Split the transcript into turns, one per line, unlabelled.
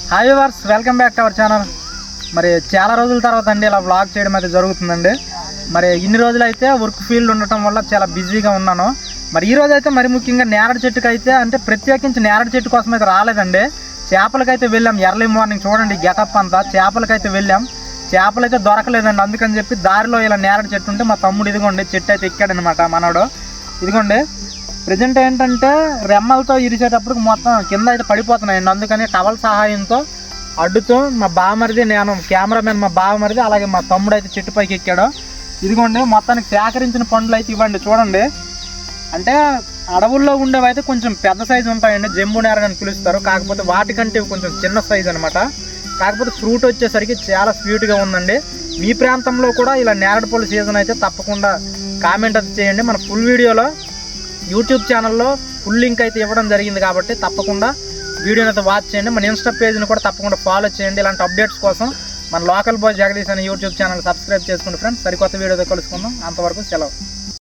Hi viewers, welcome back to our channel. మరి చాలా రోజుల తర్వాత అండి ఇలా వ్లాగ్ చేయడం అయితే జరుగుతుందండి. మరి ఇన్ని రోజులు అయితే వర్క్ ఫీల్డ్ ఉండటం వల్ల చాలా బిజీగా ఉన్నాను. మరి ఈ రోజు అయితే మరి ముఖ్యంగా నేరడు చెట్టుకు అయితే అంటే ప్రత్యేకించి నేరడు చెట్టు కోసం అయితే రాలేదండి. చేపలకైతే వెళ్ళాం. ఎర్లీ మార్నింగ్ చూడండి గెటప్ అంతా. చేపలకైతే వెళ్ళాం. చేపలు అయితే దొరకలేదండి. అందుకని చెప్పి దారిలో ఇలా నేరడు చెట్టు ఉంటే మా తమ్ముడు ఇదిగోండి చెట్టు అయితే ఎక్కాడనమాట మనోడు. ఇదిగోండి ప్రజెంట్ ఏంటంటే రెమ్మలతో ఇరిచేటప్పుడు మొత్తం కింద అయితే పడిపోతున్నాయండి. అందుకని టవల్ సహాయంతో అడ్డుతో మా బావమరిది, నేను కెమెరామెన్ మా బావమరిది, అలాగే మా తమ్ముడు అయితే చెట్టు పైకి ఎక్కాడు. ఇదిగోండి మొత్తానికి సేకరించిన పండ్లు అయితే ఇవ్వండి చూడండి. అంటే అడవుల్లో ఉండేవి అయితే కొంచెం పెద్ద సైజు ఉంటాయండి, జంబు నేరడు అని పిలుస్తారు. కాకపోతే వాటికంటే కొంచెం చిన్న సైజు అనమాట. కాకపోతే ఫ్రూట్ వచ్చేసరికి చాలా స్వీట్గా ఉందండి. మీ ప్రాంతంలో కూడా ఇలా నేరడు పళ్ళు సీజన్ అయితే తప్పకుండా కామెంట్ అయితే చేయండి. మన ఫుల్ వీడియోలో యూట్యూబ్ ఛానల్లో ఫుల్ లింక్ అయితే ఇవ్వడం జరిగింది కాబట్టి తప్పకుండా వీడియోని అయితే వాచ్ చేయండి. మన ఇన్స్టా పేజ్ని కూడా తప్పకుండా ఫాలో చేయండి. ఇలాంటి అప్డేట్స్ కోసం మన లోకల్ బాయ్ జగదీష్ అనే యూట్యూబ్ ఛానల్ సబ్స్క్రైబ్ చేసుకోండి ఫ్రెండ్స్. సరికొత్త వీడియోతో కలుసుకుందాం. అంతవరకు సెలవు.